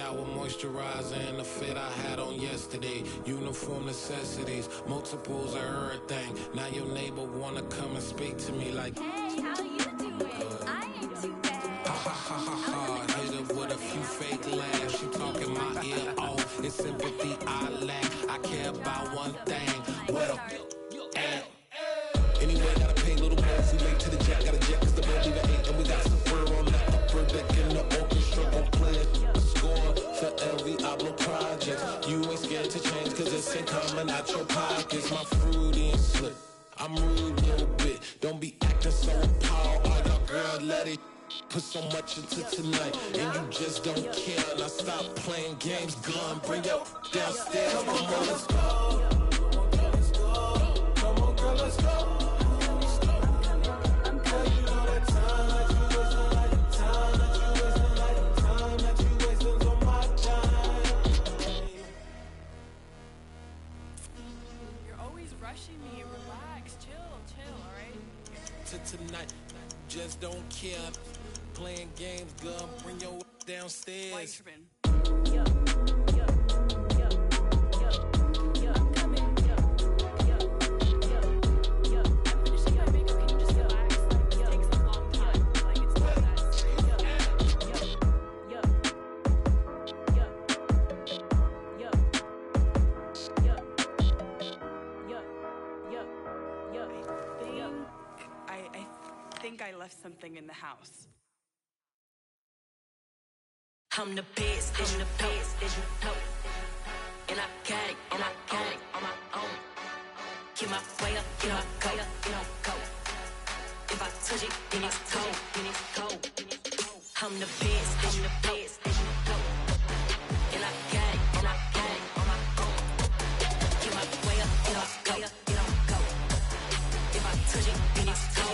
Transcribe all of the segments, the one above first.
shower, moisturizer, and the fit I had on yesterday. Uniform necessities, multiples of everything. Now your neighbor wanna come and speak to me like, hey, how you doing? I ain't too bad. Ha ha ha ha ha. Hit her with a few fake laughs. She talking my ear off. It's sympathy I lack. I care about one thing. What up? Anyway, gotta pay a little more. We late to the jack, got a jet, cause the boat even ate. And we got some fur on the upper deck in the orchestra. Gon' play a score for every Ablo project. You ain't scared to change, cause it's ain't coming out your pockets. My fruity and slip, I'm rude a little bit. Don't be acting so appalled. Oh, your girl, let it put so much into tonight. And you just don't care. Now stop playing games, gun, bring your downstairs. Come on, girl, let's go. Come on, girl, let's go. Tonight, just don't care. Playing games, girl, bring your downstairs. I left something in the house. I'm the best, and the best, as you know. And I got it, and I got it on my own. Get my way up, get my go, get my go. If I touch it, then it's cold, then it's cold. I'm the best, and the best, as you know. And I got it, and I got it on my own. Get my way up, get my go, get my go. If I touch it, then it's cold.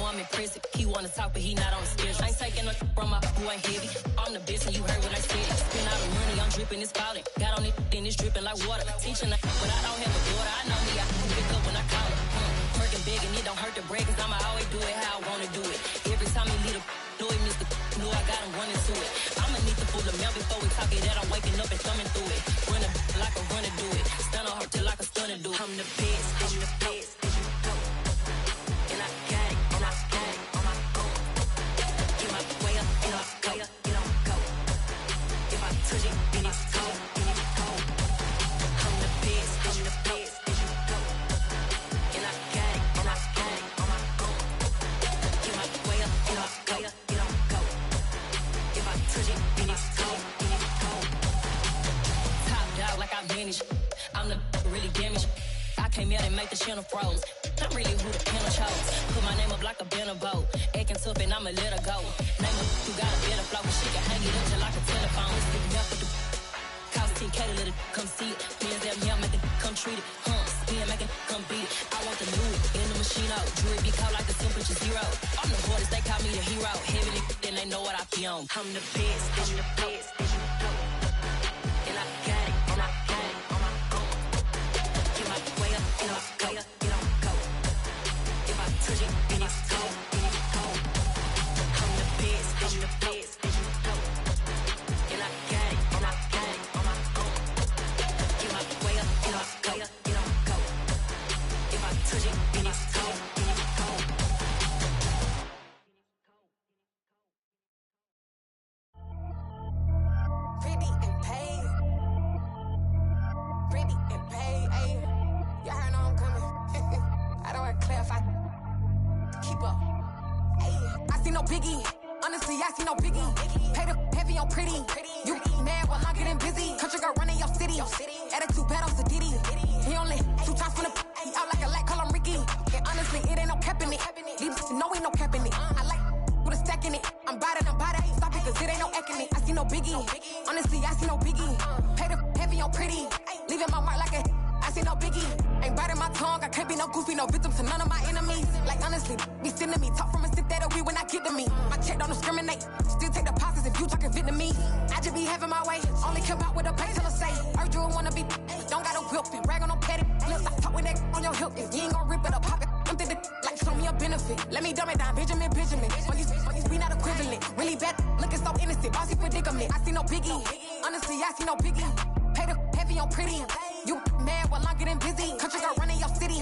I'm in prison. He wanna talk, but he not on the schedule. I ain't taking no from my who ain't heavy. I'm the best, and you heard what I said. Spend all the money, I'm dripping, it's falling. Got on it, then it's dripping like water. Teaching, but I don't have a daughter. I know me, I can pick up when I call her. Working big, and it don't hurt to break, cause I'ma always do it how I wanna do it. Every time he lead a know it, Mr. Know I got him running to it. I'ma need to pull the mail before we talk it that I'm waking up and thumbing through it. Run a like a runner do it. Stun on her till like a stunner do it. I'm the best, I'm the best. I'm the really damaged. I came out and make the channel froze. I'm really who the panel chose. Put my name up like a banner boat. Acting tough and I'ma let her go. Name her who got a better flow. She can hang it up just like a telephone. It's picking up with the cost 10K to let it come see it. Pins them here, make it come treat it. Spin, make it come beat it. I want the new in the machine out. Jewelry be cold like the temperature zero. I'm the hardest, they call me the hero. Heavy then they know what I be on. I'm the best, I'm the best, and you know. And I got it, and I got it on my own. Get my way up, get my go, get on go. If I touch it, then it's cold, then it's cold. I'm the best, I'm the best, and you know. And I got it, and I got it on my own. Get my way up, get my go, get on go. If I touch it, then it's cold, then it's cold. Pretty and paid. Pretty and paid, ayy. Y'all heard know I'm coming. I don't want to clarify. Keep up. Ayy. I see no biggie. Honestly, I see no biggie. Pay the heavy on pretty. You mad while I'm getting busy. Country girl running your city. Attitude bad on Sadiddy. He only 2 times from the he out like a light, call him Ricky. And honestly, it ain't no cap in it. These know ain't no cap in it. I like with a stack in it. I'm about it. Stop it, cause it ain't no acting it. I see no biggie. Honestly, I see no biggie. Pay the heavy on pretty. Leaving my mark like a I see no biggie. Ain't biting my tongue. I can't be no goofy, no victim to none of my enemies. Like honestly, be sending me talk from a sip that a weed when I get to me. My check don't discriminate. Still take deposits if you talking Vietnamese. I just be having my way. Only care about what the pay till I say. Urge you wanna be. Don't got no whip and rag on no petty. Flips, I talk with that on your hip. If you ain't gon' rip it up, pop it. I'm thinking like show me a benefit. Let me dumb it down, Benjamin. When you we not equivalent. Really bad, looking so innocent. Bossy predicament. I see no biggie. Honestly, I see no biggie. Pay the heavy on pretty. You mad while I'm getting busy. Country girl running your city.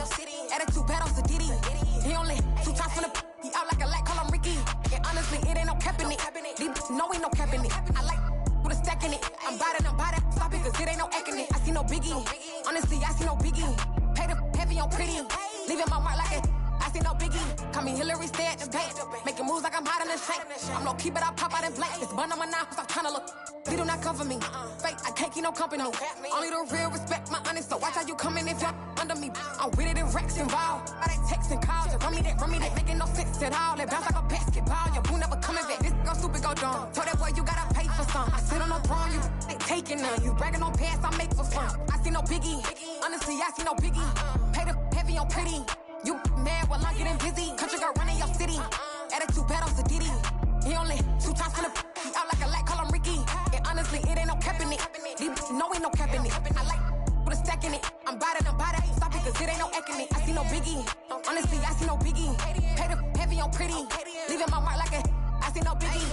Attitude bad on Sadiddy. He only 2 times from the he out like a lack, call him Ricky. And honestly, it ain't no cap in it. These no ain't no cap in it. I like with a stack in it. I'm by that, stop it, cause it ain't no acting it. I see no biggie. Honestly, I see no biggie. Pay the heavy on pretty. Leaving my mark like it. I see no biggie. Call me Hillary, stay at the bank. Making moves like I'm hot in the shank. I'm low key, but I pop out in blank. This bun on my knife, stop trying to look. They do not come for me. Fake, I can't keep no company. Only the real respect my honest. So watch how you coming if you're under me. I'm with it in Rex involved. I they text and calls. Run me that, making no sense at all. They bounce like a basketball. Your boo never coming back. This go stupid, go dumb. Told that boy you gotta pay for some. I sit on no throne, you they taking none. You bragging on pants, I make for fun. I see no biggie. Honestly, I see no biggie. Pay the heavy on pretty. You mad while I'm getting busy. Country girl running your city. Attitude bad on Sadiddy. He only 2 times from the he out like a lack, call him Ricky. And honestly, it ain't no cap in it. These no ain't no cap in it. I like with a stack in it. I'm by that, stop it, cause it ain't no acting it. I see no biggie. Honestly, I see no biggie. Pay the heavy on pretty. Leaving my mark like a I see no biggie.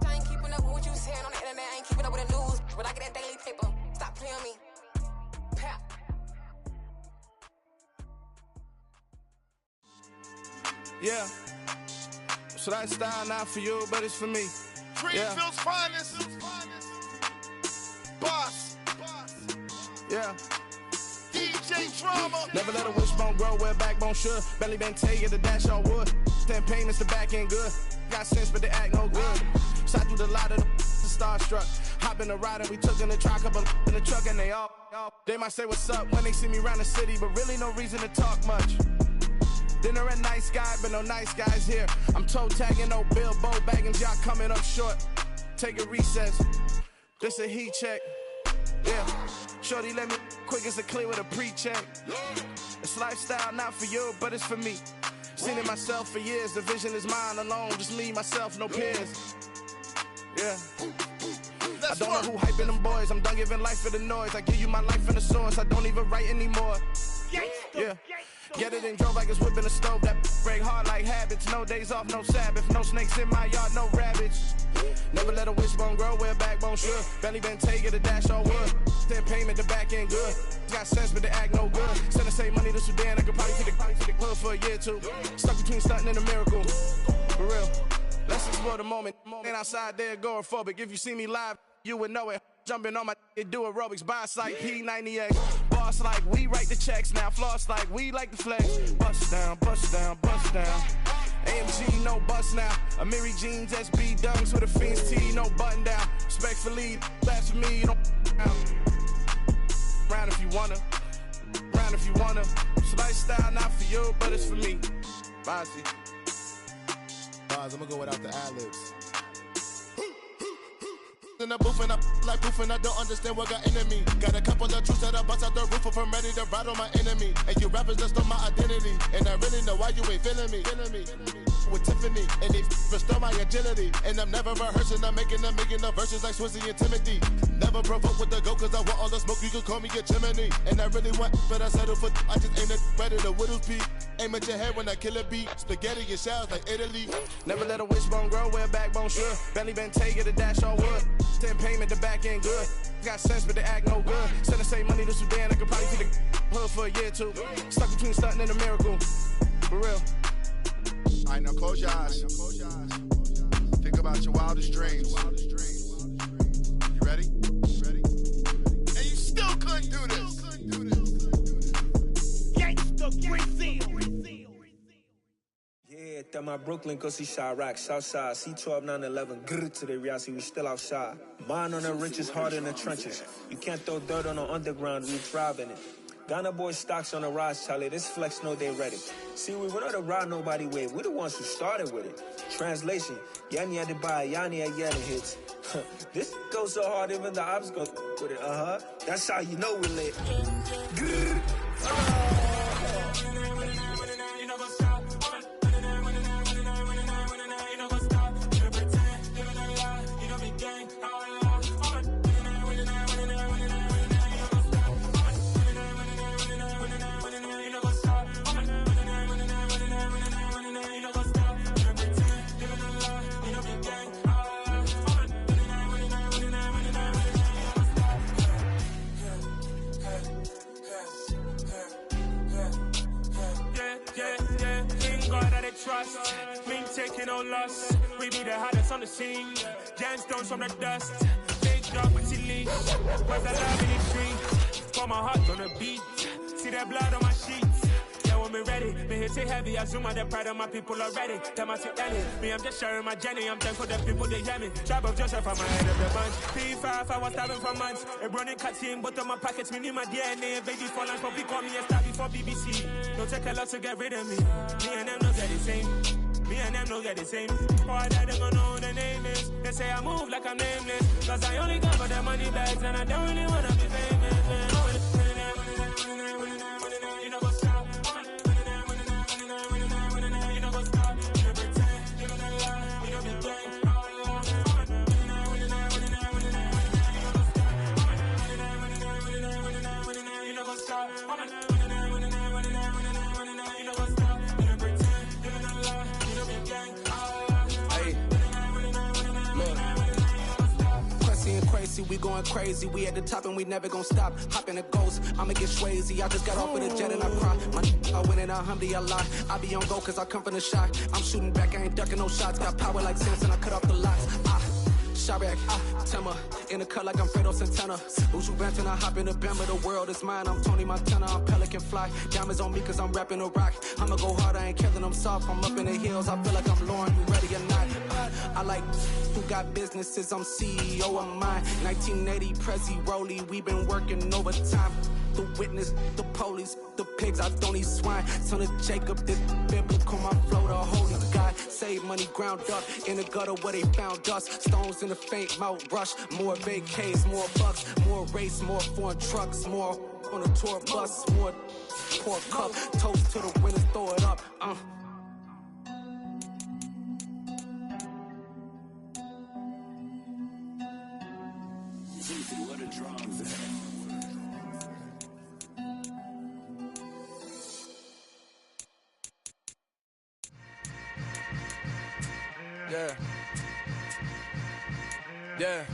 I ain't keeping up with what you saying on the internet. I ain't keeping up with the news. But I get that daily paper. Stop playing me. Pap. Yeah. So that style not for you, but it's for me. Greenfield's finest. Boss. Yeah. DJ Drama. Never let a wishbone grow where a backbone should. Belly been take the dash on wood. 10 payments, the back end good. Got sense, but they act no good. Shot through the lot of the starstruck. Hop in the ride and we took in the truck, couple in the truck and they all. They might say what's up when they see me around the city, but really no reason to talk much. Dinner at nice guy, but no nice guys here. I'm toe tagging, no Bilbo bagging, jock coming up short. Take a recess. This a heat check. Yeah. Shorty let me quick as a clear with a pre-check. It's lifestyle not for you, but it's for me. Seen it myself for years. The vision is mine alone. Just me, myself, no peers. Yeah. I don't know who hyping them boys. I'm done giving life for the noise. I give you my life in the source. I don't even write anymore. Yeah. Get it and drove like it's whipping a stove. That break hard like habits. No days off, no Sabbath. No snakes in my yard, no rabbits. Never let a wishbone grow where a backbone should. Belly been take it, a dash on wood. 10 payment, the back end good. Got sense, but they act no good. Send the same money to Sudan. I could probably take the club for a year or two. Stuck between stunting and a miracle. For real. Let's explore the moment. Ain't outside there agoraphobic. If you see me live, you would know it. Jumping on my do aerobics, boss like P90X. Boss like we write the checks now. Floss like we like the flex. Bust down, bust down, bust down. AMG, no bust now. Amiri jeans, SB dunks with a Fiends T, no button down. Respectfully, that's for me, you don't round if you wanna. Round if you wanna. It's lifestyle not for you, but it's for me. Bossy. Boss, I'm gonna go without the ad-libs. In the booth and I like proof and I don't understand what got into me. Got a couple of truths that I bust out the roof if I'm ready to ride on my enemy. And you rappers just on my identity. And I really know why you ain't feeling me. With Tiffany, and they restore my agility. And I'm never rehearsing, I'm making the verses like Swizzy and Timothy. Never provoke with the go, cause I want all the smoke, you can call me a chimney. And I really want, but I settle for, I just aim at better the Whittles peak. Aim at your head when I kill a beat. Spaghetti and shells like Italy. Never let a wishbone grow where a backbone should. Belly been take it, a dash on wood. 10 payment, the back end good. Got sense, but they act no good. Send the same money to Sudan, I could probably take the hood for a year or two. Stuck between stunting and a miracle. For real. Alright, now close your eyes. Think about your wildest dreams. You ready? And you still couldn't do this. Gangsta Brazil. Yeah, that my Brooklyn, go see Chirac, Southside, C12, 911, grrr to the reality, we still outside. Mine on the riches, hard in the trenches. You can't throw dirt on the underground, we thrive in it. Ghana boys stocks on the rise, Charlie. This flex know they ready. See, we not the ride nobody with. We the ones who started with it. Translation: Yanni had to buy, Yanni had yelling hits. This goes so hard, even the ops go with it. That's how you know we lit. trust. We ain't taking no loss. We be the hottest on the scene. Gemstones from the dust. Big dog with leash. Where's the love in the street? Pour my heart on the beat. See that blood on my sheets. Yeah, when me ready, me hit it heavy. I zoom out the pride of my people already. Tell my shit Ellie. Me, I'm just sharing my journey. I'm thankful the people they hear me. Tribe of Joseph, I'm ahead of the bunch. P5, I was starving for months. A running cut team, but on my pockets, me need my DNA. Baby for lunch, but we call me a star before BBC. Don't take a lot to get rid of me. Me and them know they're the same. Me and them know they're the same. Boy, that they gon' know who the name is. They say I move like I'm nameless. Cause I only got for the money bags and I don't really wanna be famous, man. You know what's up? You know what's up? You know pretend. You know that lie. You know the gang. You know what's up? We going crazy, we at the top and we never gonna stop. Hop in a ghost, I'ma get swayzy. I just got off with a jet and I cry. I win in alhamdulillah. I be on go cause I come from the shot. I'm shooting back, I ain't ducking no shots. Got power like Samson, I cut off the locks. Sharek, Tema, in the cut like I'm Fredo Santana. Uju Banton, I hop in the Bama, the world is mine. I'm Tony Montana, I'm Pelican Fly. Diamonds on me cause I'm rapping a rock. I'ma go hard, I ain't killing them soft. I'm up in the hills, I feel like I'm Lauren, you ready or not? I like who got businesses, I'm CEO of mine. 1980 Prezi Rolly, we been working overtime. The witness, the police, the pigs, I don't eat swine. Son of Jacob, this biblical, my flow, the holy God. Save money ground up in the gutter where they found us. Stones in the faint mouth rush. More vacays, more bucks, more race, more foreign trucks, more on a tour bus, more pour cup. Toast to the winners, throw it up. What a drums. Yeah. Yeah.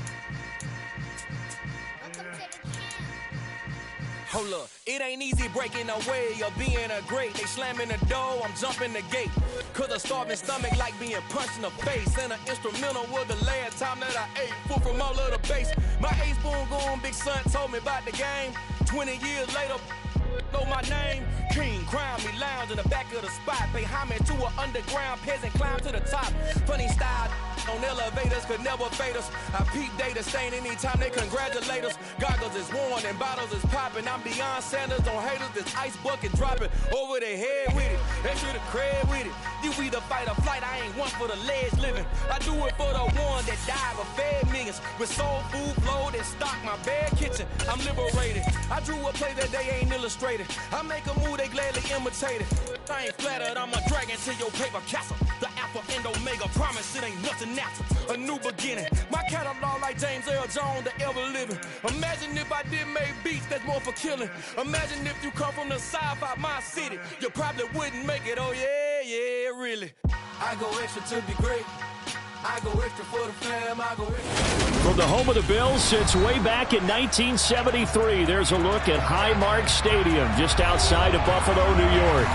Hold up, it ain't easy breaking away or being a great. They slamming the door, I'm jumping the gate. Cause a starving stomach like being punched in the face. And an instrumental was the last time that I ate. Food from all of the base. My ace boom going, big son told me about the game. 20 years later, know my name. King, crown me, lounge in the back of the spot. Pay homage to an underground peasant, climb to the top. Funny style on elevators could never fade us. I peep data stain anytime they congratulate us. Goggles is worn and bottles is popping. I'm beyond Sanders on haters, this ice bucket dropping over their head with it. Extra the cred with it. You either fight or flight, I ain't one for the ledge living. I do it for the one that died or fed millions. With soul food flowed and stocked my bad kitchen. I'm liberated. I drew a play that they ain't illustrated. I make a move, they gladly imitate it. I ain't flattered, I'm a dragon to your paper castle. The Alpha and Omega, promise it ain't nothing natural. A new beginning. My catalog like James Earl Jones, the ever living. Imagine if I did make beats that's more for killing. Imagine if you come from the south out my city. You probably wouldn't make it, oh yeah, really. I go extra to be great. I go extra for the fam, I go extra. From the home of the Bills since way back in 1973, there's a look at Highmark Stadium just outside of Buffalo, New York.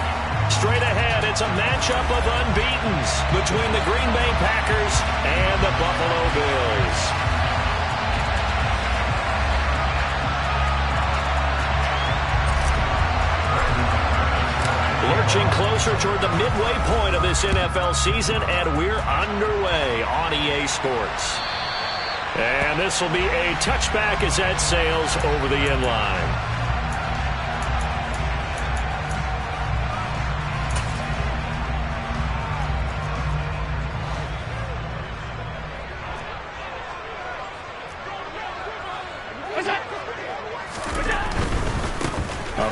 Straight ahead, it's a matchup of unbeatens between the Green Bay Packers and the Buffalo Bills. Lurching closer toward the midway point of this NFL season, and we're underway on EA Sports. And this will be a touchback as that sails over the end line.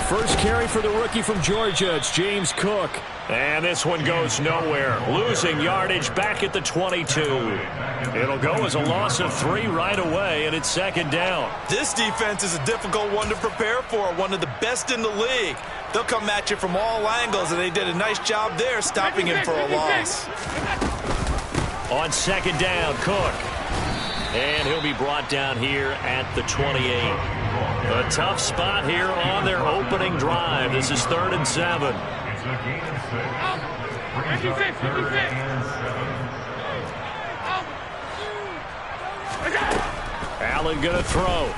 First carry for the rookie from Georgia, it's James Cook. And this one goes nowhere. Losing yardage back at the 22. It'll go as a loss of 3 right away, and it's second down. This defense is a difficult one to prepare for, one of the best in the league. They'll come at you from all angles, and they did a nice job there stopping him for a loss. On second down, Cook. And he'll be brought down here at the 28. A tough spot here on their opening drive. This is 3rd and 7. Allen gonna throw.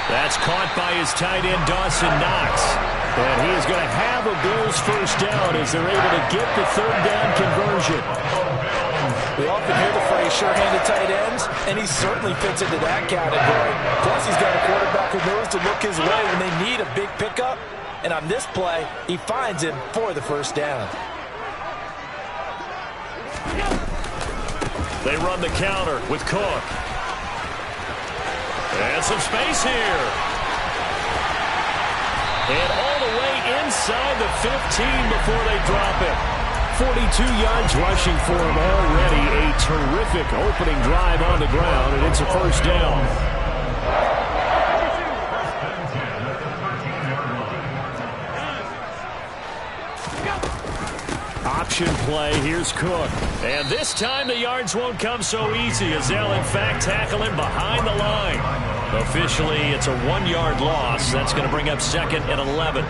That's caught by his tight end, Dawson Knox. And he is going to have a Bills first down as they're able to get the third down conversion. We often hear the phrase sure-handed tight ends, and he certainly fits into that category. Plus, he's got a quarterback who knows to look his way when they need a big pickup. And on this play, he finds him for the first down. They run the counter with Cook. And some space here. And all the way inside the 15 before they drop it. 42 yards rushing for him already. A terrific opening drive on the ground, and it's a first down. Option play. Here's Cook. And this time the yards won't come so easy as they'll, in fact, tackle him behind the line. Officially, it's a 1-yard loss. That's going to bring up 2nd and 11.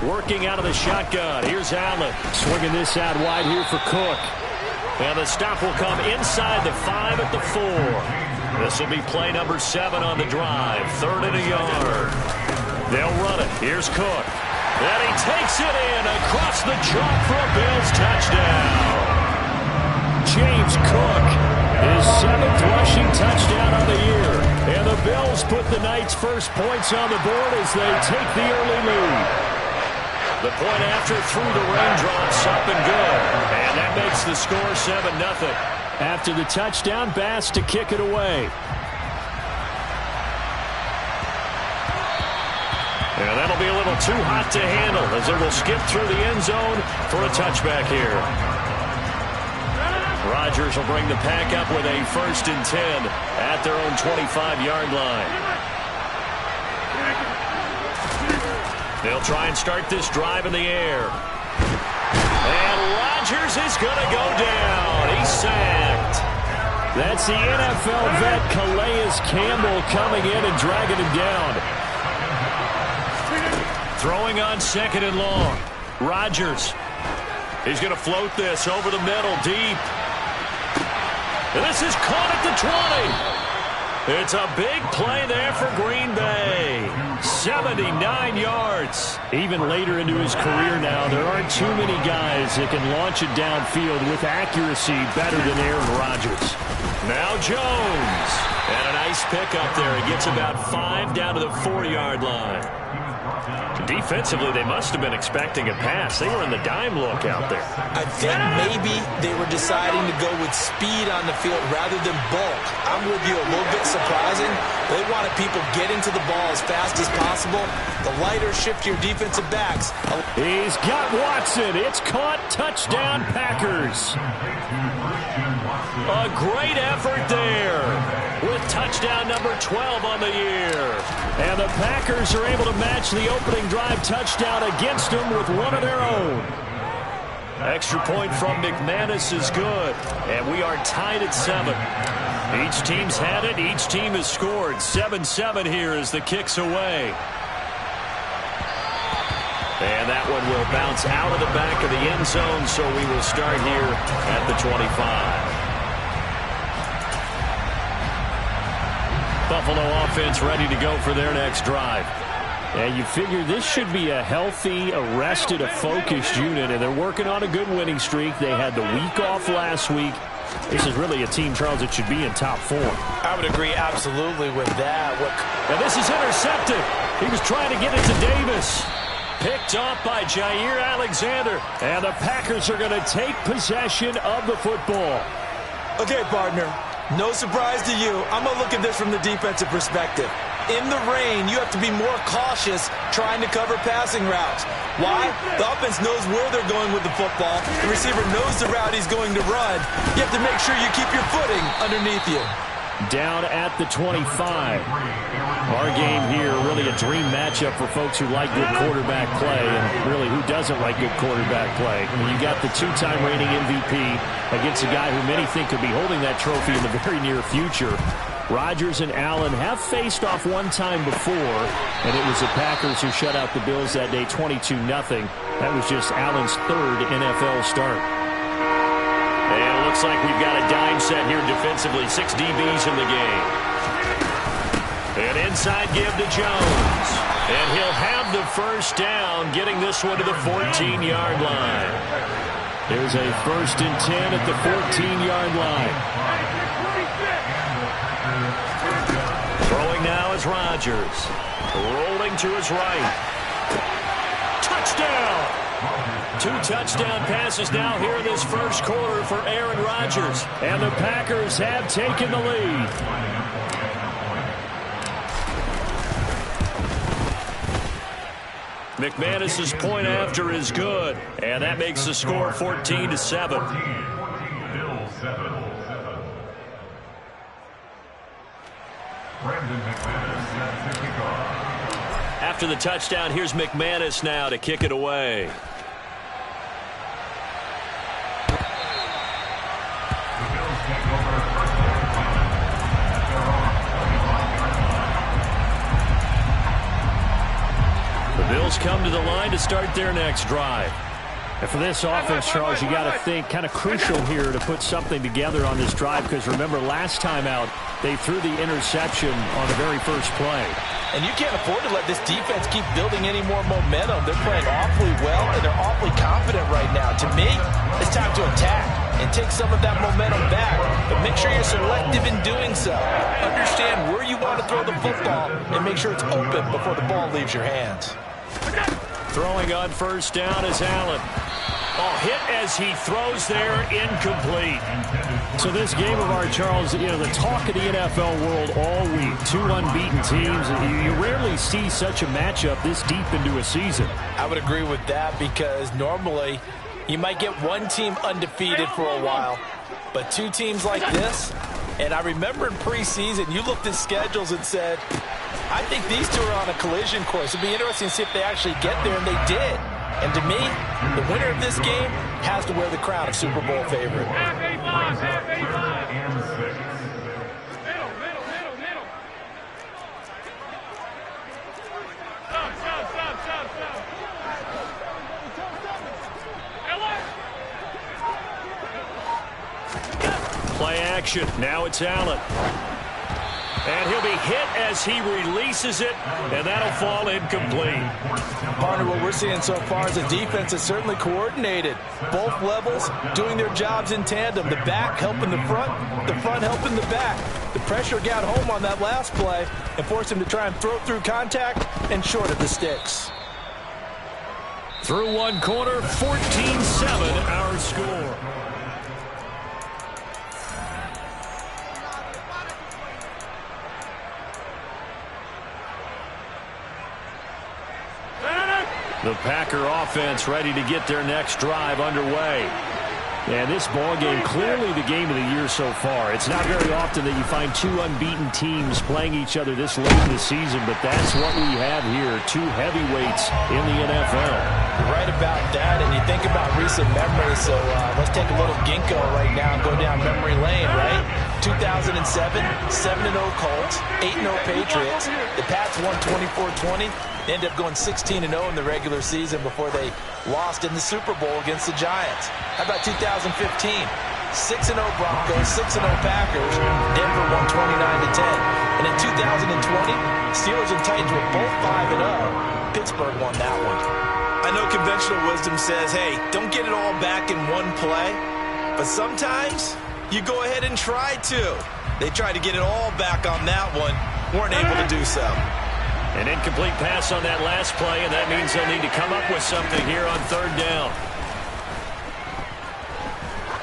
Working out of the shotgun. Here's Allen. Swinging this out wide here for Cook. And the stop will come inside the 5 at the 4. This will be play number 7 on the drive. 3rd and a yard. They'll run it. Here's Cook. And he takes it in across the chalk for a Bills touchdown. James Cook, his 7th rushing touchdown of the year. And the Bills put the Knights' first points on the board as they take the early lead. The point after through the raindrops up and good. And that makes the score 7-0. After the touchdown, Bass to kick it away. And that'll be a little too hot to handle as it will skip through the end zone for a touchback here. Rodgers will bring the pack up with a 1st and 10 at their own 25-yard line. They'll try and start this drive in the air. And Rodgers is going to go down. He's sacked. That's the NFL vet Calais Campbell coming in and dragging him down. Throwing on 2nd and long. Rodgers. He's going to float this over the middle deep. And this is caught at the 20. It's a big play there for Green Bay. 79 yards. Even later into his career now, there aren't too many guys that can launch it downfield with accuracy better than Aaron Rodgers. Now Jones. And a nice pickup there. He gets about 5 down to the 4-yard line. Defensively, they must have been expecting a pass. They were in the dime look out there. I think maybe they were deciding to go with speed on the field rather than bulk. I'm with you, a little bit surprising. They wanted people getting to the ball as fast as possible. The lighter, shiftier defensive backs. He's got Watson. It's caught. Touchdown, Packers. A great effort there with touchdown number 12 on the year. And the Packers are able to match the opening drive touchdown against them with one of their own. Extra point from McManus is good. And we are tied at 7. Each team's had it. Each team has scored. 7-7 here as the kick's away. And that one will bounce out of the back of the end zone, so we will start here at the 25. Buffalo offense ready to go for their next drive. And you figure this should be a healthy, a rested, a focused unit, and they're working on a good winning streak. They had the week off last week. This is really a team, Charles, that should be in top 4. I would agree absolutely with that. And this is intercepted. He was trying to get it to Davis. Picked off by Jair Alexander. And the Packers are going to take possession of the football. Okay, partner. No surprise to you. I'm going to look at this from the defensive perspective. In the rain, you have to be more cautious trying to cover passing routes. Why? The offense knows where they're going with the football. The receiver knows the route he's going to run. You have to make sure you keep your footing underneath you. Down at the 25. Our game here, really a dream matchup for folks who like good quarterback play, and really who doesn't like good quarterback play. I mean, you got the 2-time reigning MVP against a guy who many think could be holding that trophy in the very near future. Rodgers and Allen have faced off one time before, and it was the Packers who shut out the Bills that day 22-0. That was just Allen's third NFL start. And it looks like we've got a dime set here defensively. 6 DBs in the game. An inside give to Jones. And he'll have the first down, getting this one to the 14-yard line. There's a 1st and 10 at the 14-yard line. Throwing now is Rodgers. Rolling to his right. Touchdown! 2 touchdown passes now here in this first quarter for Aaron Rodgers. And the Packers have taken the lead. McManus's point after is good. And that makes the score 14-7. After the touchdown, here's McManus now to kick it away. The Bills come to the line to start their next drive. And for this offense, Charles, you got to think kind of crucial here to put something together on this drive, because remember last time out they threw the interception on the very first play. And you can't afford to let this defense keep building any more momentum. They're playing awfully well, and they're awfully confident right now. To me, it's time to attack and take some of that momentum back. But make sure you're selective in doing so. Understand where you want to throw the football and make sure it's open before the ball leaves your hands. Throwing on first down is Allen. Oh, hit as he throws there, incomplete. So this game of ours, Charles, you know, the talk of the NFL world all week. 2 unbeaten teams. You rarely see such a matchup this deep into a season. I would agree with that, because normally you might get one team undefeated for a while, but 2 teams like this, and I remember in preseason you looked at schedules and said, I think these 2 are on a collision course. It'd be interesting to see if they actually get there, and they did. And to me, the winner of this game has to wear the crown of Super Bowl favorite. Play action. Now it's Allen. And he'll be hit as he releases it, and that'll fall incomplete. Partner, what we're seeing so far is the defense is certainly coordinated. Both levels doing their jobs in tandem. The back helping the front helping the back. The pressure got home on that last play and forced him to try and throw through contact and short of the sticks. Through one quarter, 14-7 our score. The Packer offense ready to get their next drive underway. And this ball game, clearly the game of the year so far. It's not very often that you find 2 unbeaten teams playing each other this late in the season, but that's what we have here, 2 heavyweights in the NFL. You're right about that, and you think about recent memories, so let's take a little ginkgo right now and go down memory lane, right? 2007, 7-0 Colts, 8-0 Patriots. The Pats won 24-20. They ended up going 16-0 in the regular season before they lost in the Super Bowl against the Giants. How about 2015? 6-0 Broncos, 6-0 Packers. Denver won 29-10. And in 2020, Steelers and Titans were both 5-0. Pittsburgh won that one. I know conventional wisdom says, hey, don't get it all back in one play. But sometimes you go ahead and try to. They tried to get it all back on that one. Weren't able to do so. An incomplete pass on that last play, and that means they'll need to come up with something here on 3rd down.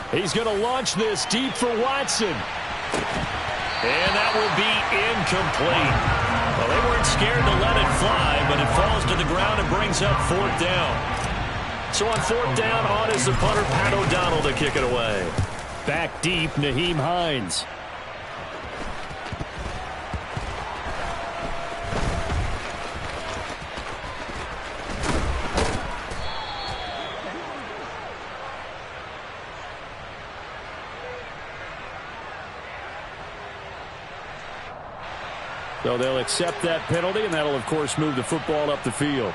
He's going to launch this deep for Watson. And that will be incomplete. Well, they weren't scared to let it fly, but it falls to the ground and brings up 4th down. So on 4th down, on is the punter, Pat O'Donnell, to kick it away. Back deep, Nyheim Hines. So they'll accept that penalty, and that'll, of course, move the football up the field.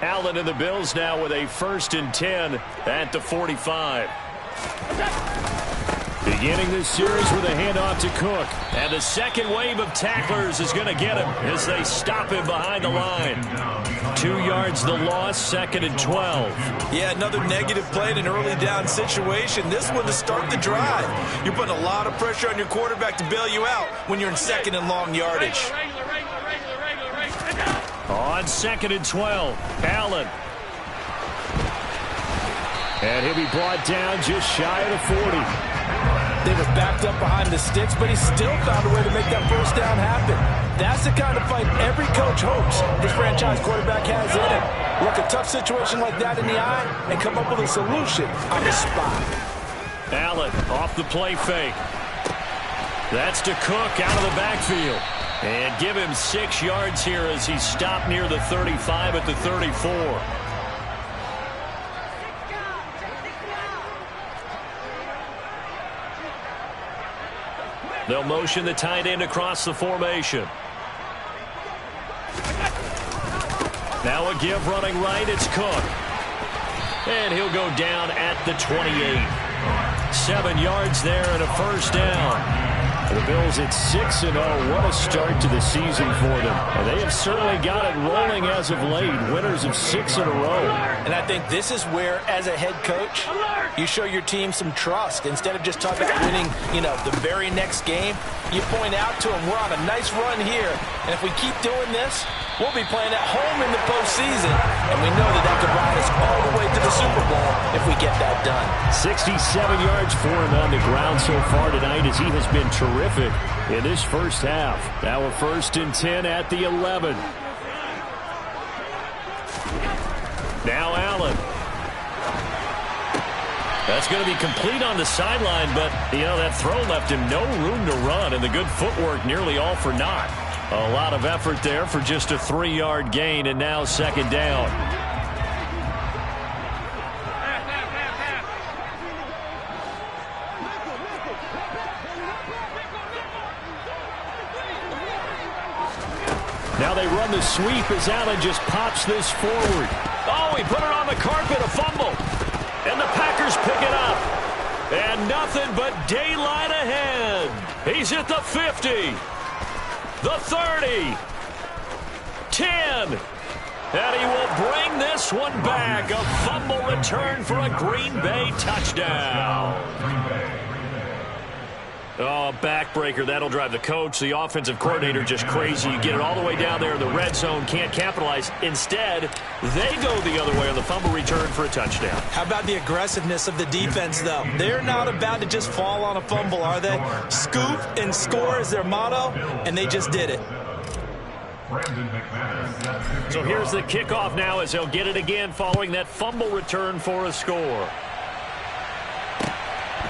Allen and the Bills now with a 1st and 10 at the 45. Beginning this series with a handoff to Cook. And the second wave of tacklers is going to get him as they stop him behind the line. 2 yards the loss, 2nd and 12. Yeah, another negative play in an early down situation. This one to start the drive. You're putting a lot of pressure on your quarterback to bail you out when you're in 2nd and long yardage. On 2nd and 12, Allen. And he'll be brought down just shy of the 40. They were backed up behind the sticks, but he still found a way to make that first down happen. That's the kind of fight every coach hopes his franchise quarterback has in him. Look a tough situation like that in the eye and come up with a solution on the spot. Allen off the play fake. That's to Cook out of the backfield. And give him 6 yards here as he stopped near the 35 at the 34. They'll motion the tight end across the formation. Now a give running right, it's Cook. And he'll go down at the 28. 7 yards there and a first down. The Bills at 6-0. What a start to the season for them. And they have certainly got it rolling as of late. Winners of 6 in a row. And I think this is where, as a head coach, you show your team some trust. Instead of just talking about winning, the very next game, you point out to them, we're on a nice run here. And if we keep doing this, we'll be playing at home in the postseason. And we know that could ride us all the way to the Super Bowl if we get that done. 67 yards for him on the ground so far tonight as he has been terrific in this first half. Now a 1st and 10 at the 11. Now Allen. That's going to be complete on the sideline, but, that throw left him no room to run, and the good footwork nearly all for naught. A lot of effort there for just a 3-yard gain, and now 2nd down. Now they run the sweep as Allen just pops this forward. Oh, he put it on the carpet, a fumble. And the Packers pick it up. And nothing but daylight ahead. He's at the 50. The 30. 10. And he will bring this one back. A fumble return for a Green Bay touchdown. Oh, backbreaker. That'll drive the coach, the offensive coordinator, just crazy. You get it all the way down there in the red zone, can't capitalize. Instead, they go the other way on the fumble return for a touchdown. How about the aggressiveness of the defense, though? They're not about to just fall on a fumble, are they? Scoop and score is their motto, and they just did it. So here's the kickoff now as they'll get it again following that fumble return for a score.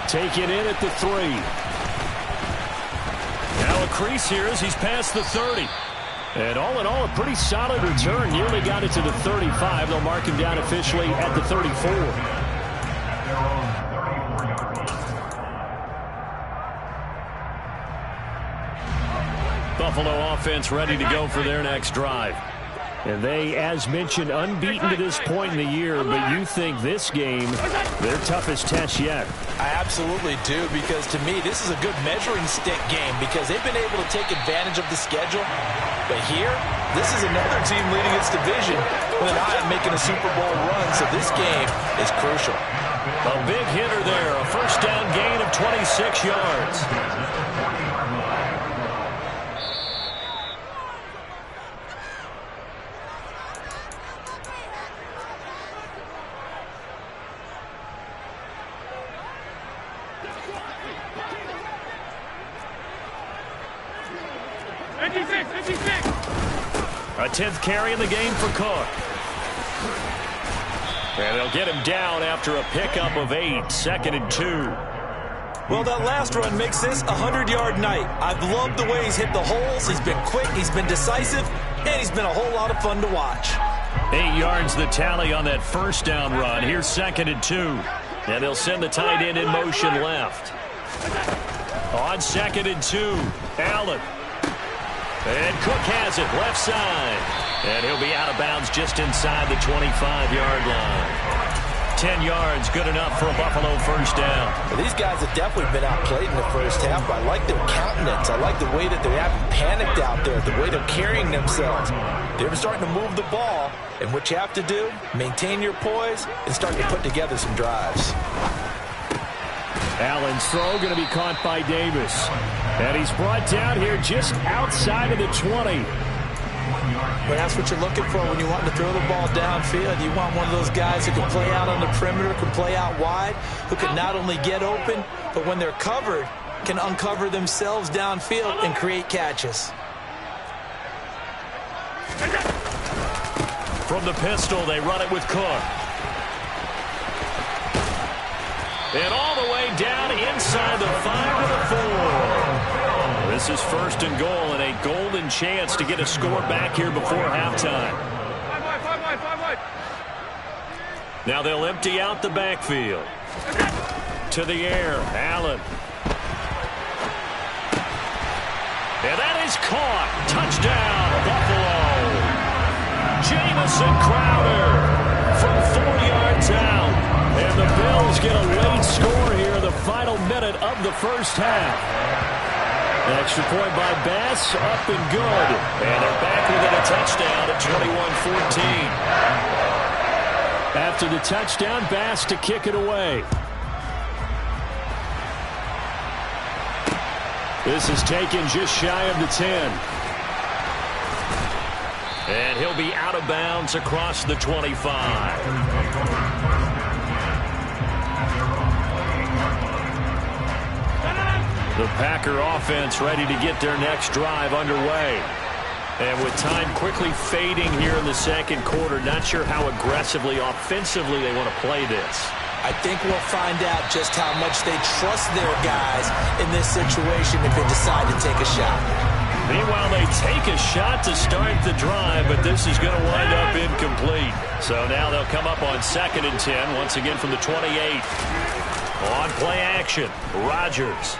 Take it in at the 3. Now a crease here as he's past the 30. And all in all, a pretty solid return. Nearly got it to the 35. They'll mark him down officially at the 34. Buffalo offense ready to go for their next drive. And they, as mentioned, unbeaten to this point in the year, but you think this game, their toughest test yet. I absolutely do, because to me, this is a good measuring stick game because they've been able to take advantage of the schedule. But here, this is another team leading its division with an eye on making a Super Bowl run, so this game is crucial. A big hitter there, a first down gain of 26 yards. A 10th carry in the game for Cook. And they'll get him down after a pickup of 8, 2nd and 2. Well, that last run makes this a 100-yard night. I've loved the way he's hit the holes. He's been quick, he's been decisive, and he's been a whole lot of fun to watch. 8 yards the tally on that first down run. Here's 2nd and 2. And they'll send the tight end in motion left. On 2nd and 2, Allen. And Cook has it, left side. And he'll be out of bounds just inside the 25-yard line. 10 yards, good enough for a Buffalo first down. Well, these guys have definitely been outplayed in the first half, but I like their countenance. I like the way that they haven't panicked out there, the way they're carrying themselves. They're starting to move the ball, and what you have to do, maintain your poise and start to put together some drives. Allen's throw going to be caught by Davis. And he's brought down here just outside of the 20. But that's what you're looking for when you want to throw the ball downfield. You want one of those guys who can play out on the perimeter, can play out wide, who can not only get open, but when they're covered, can uncover themselves downfield and create catches. From the pistol, they run it with Cook. And all the way down inside the 5 to the 4. This is 1st and goal and a golden chance to get a score back here before halftime. Now they'll empty out the backfield. To the air, Allen. And that is caught. Touchdown, Buffalo. Jamison Crowder from 4 yards out. And the Bills get a late score here in the final minute of the first half. An extra point by Bass, up and good. And they're back within a touchdown at 21-14. After the touchdown, Bass to kick it away. This is taken just shy of the 10. And he'll be out of bounds across the 25. The Packer offense ready to get their next drive underway. And with time quickly fading here in the second quarter, not sure how aggressively, offensively they want to play this. I think we'll find out just how much they trust their guys in this situation if they decide to take a shot. Meanwhile, they take a shot to start the drive, but this is going to wind up incomplete. So now they'll come up on 2nd and 10, once again from the 28. On play action, Rodgers.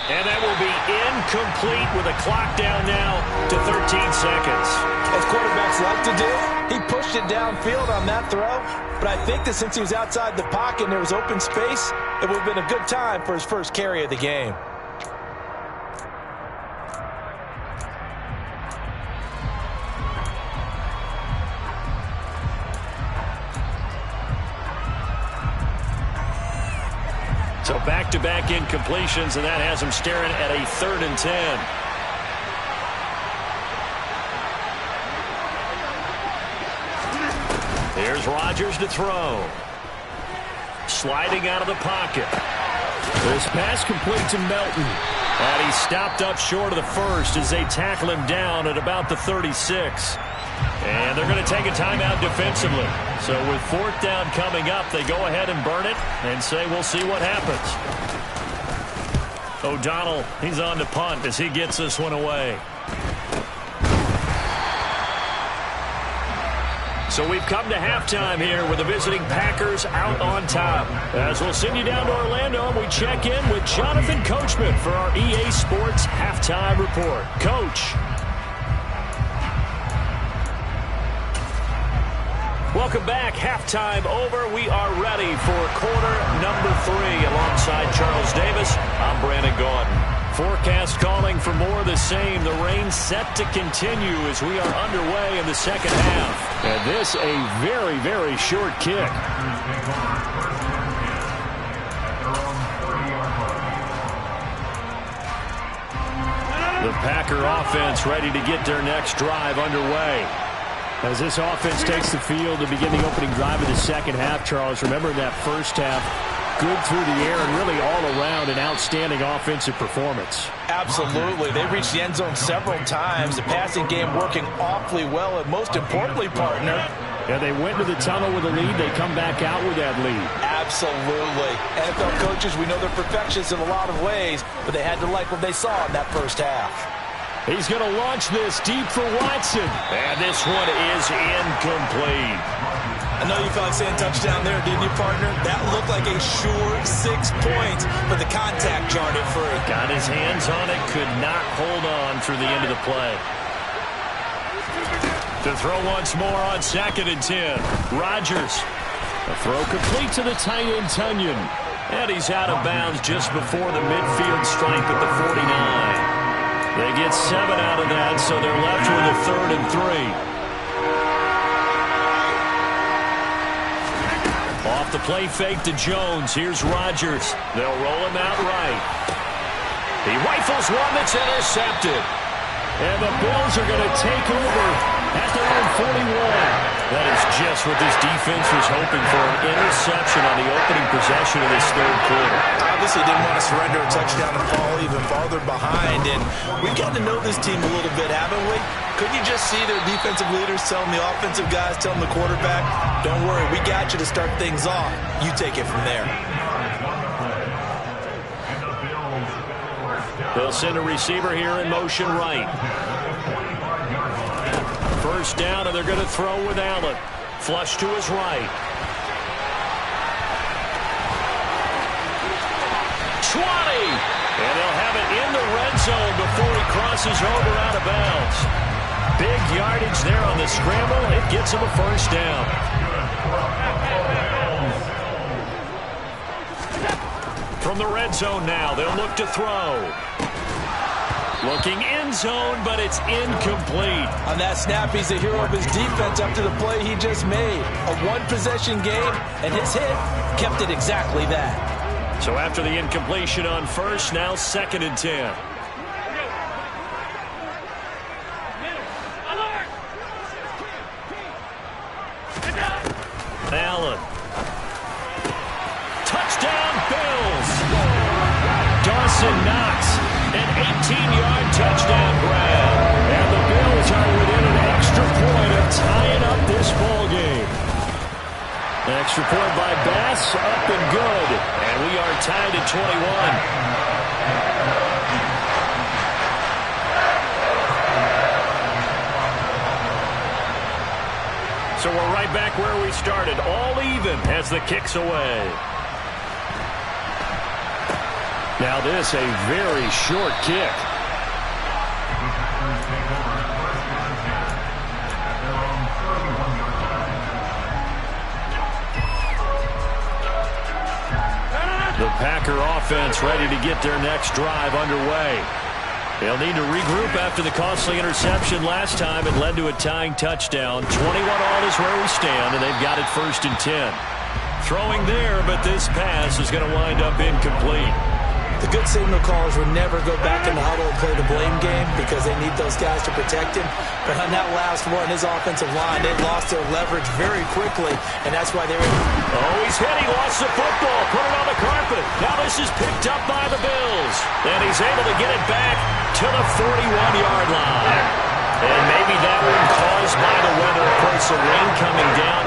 And that will be incomplete with a clock down now to 13 seconds. As quarterbacks like to do, he pushed it downfield on that throw. But I think that since he was outside the pocket and there was open space, it would have been a good time for his first carry of the game. So back-to-back incompletions, and that has him staring at a 3rd and 10. Here's Rodgers to throw. Sliding out of the pocket. This pass complete to Melton. And he stopped up short of the first as they tackle him down at about the 36. And they're going to take a timeout defensively. So with 4th down coming up, they go ahead and burn it and say we'll see what happens. O'Donnell, he's on to punt as he gets this one away. So we've come to halftime here with the visiting Packers out on top. As we'll send you down to Orlando, and we check in with Jonathan Coachman for our EA Sports Halftime Report. Coach. Welcome back. Halftime over. We are ready for quarter number 3 alongside Charles Davis. I'm Brandon Gaudin. Forecast calling for more of the same. The rain set to continue as we are underway in the second half. And this a very, very short kick. The Packer offense ready to get their next drive underway. As this offense takes the field to begin the opening drive of the second half, Charles, remember that first half, good through the air and really all around an outstanding offensive performance. Absolutely. They reached the end zone several times. The passing game working awfully well, and most importantly, partner, yeah, they went to the tunnel with a lead. They come back out with that lead. Absolutely. NFL coaches, we know they're perfectionists in a lot of ways, but they had to like what they saw in that first half. He's going to launch this deep for Watson. And this one is incomplete. I know you felt like saying touchdown there, didn't you, partner? That looked like a sure 6 points, but the contact jarred it free. Got his hands on it, could not hold on through the end of the play. To throw once more on 2nd and 10. Rodgers. A throw complete to the tight end, Tunyon. And he's out of bounds just before the midfield stripe at the 49. They get 7 out of that, so they're left with a 3rd and 3. Off the play fake to Jones. Here's Rodgers. They'll roll him out right. He rifles one that's intercepted. And the Bills are going to take over at their own 41. That is just what this defense was hoping for, an interception on the opening possession of this 3rd quarter. Obviously didn't want to surrender a touchdown and fall even farther behind. And we've gotten to know this team a little bit, haven't we? Couldn't you just see their defensive leaders telling the offensive guys, telling the quarterback, don't worry, we got you to start things off. You take it from there. They'll send a receiver here in motion right. First down, and they're going to throw with Allen. Flush to his right. 20! And they'll have it in the red zone before he crosses over out of bounds. Big yardage there on the scramble. It gets him a first down. From the red zone now, they'll look to throw. Looking end zone, but it's incomplete. On that snap, he's the hero of his defense up to the play he just made. A one-possession game, and his hit kept it exactly that. So after the incompletion on first, now 2nd and 10. Allen. Touchdown, Bills. Dawson Knox. An 18-yard touchdown grab. And the Bills are within an extra point of tying up this ball game. Extra point by Bass, up and good. And we are tied at 21. So we're right back where we started, all even as the kick's away. Now this, a very short kick. The Packer offense ready to get their next drive underway. They'll need to regroup after the costly interception last time. It led to a tying touchdown. 21-all is where we stand, and they've got it 1st and 10. Throwing there, but this pass is going to wind up incomplete. The good signal callers would never go back in the huddle and play the blame game because they need those guys to protect him. But on that last one, his offensive line, they lost their leverage very quickly, and that's why they're... Oh, he's hit. He lost the football. Put it on the carpet. Now this is picked up by the Bills. And he's able to get it back to the 41-yard line. And maybe that one caused by the weather. Of course, the rain coming down.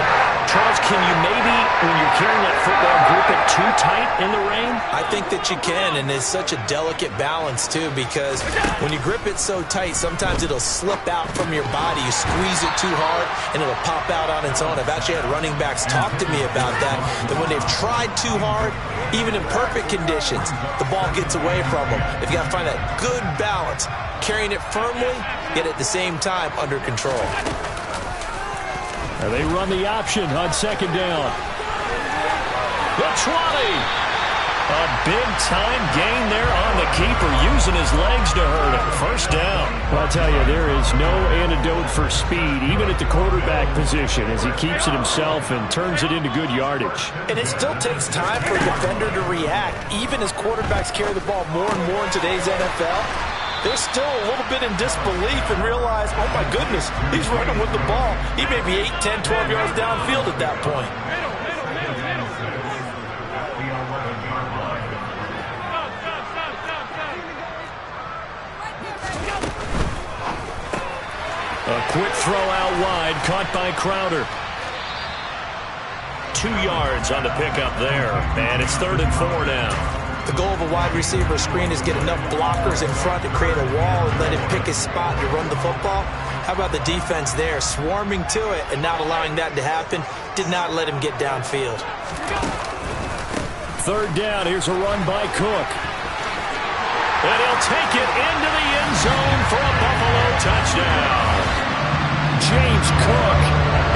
Charles, can you maybe, when you're carrying that football, grip it too tight in the rain? I think that you can, and it's such a delicate balance, too, because when you grip it so tight, sometimes it'll slip out from your body. You squeeze it too hard, and it'll pop out on its own. I've actually had running backs talk to me about that when they've tried too hard, even in perfect conditions, the ball gets away from them. You've got to find that good balance, carrying it firmly, yet at the same time under control. And they run the option on 2nd down. The 20. A big-time gain there on the keeper, using his legs to hurt him. First down. Well, I'll tell you, there is no antidote for speed, even at the quarterback position, as he keeps it himself and turns it into good yardage. And it still takes time for a defender to react, even as quarterbacks carry the ball more and more in today's NFL. They're still a little bit in disbelief and realize, oh, my goodness, he's running with the ball. He may be 8, 10, 12 yards downfield at that point. A quick throw out wide, caught by Crowder. 2 yards on the pickup there, and it's 3rd and 4 now. The goal of a wide receiver screen is get enough blockers in front to create a wall and let him pick his spot to run the football. How about the defense there, swarming to it and not allowing that to happen? did not let him get downfield. Third down, here's a run by Cook. And he'll take it into the end zone for a Buffalo touchdown. James Cook,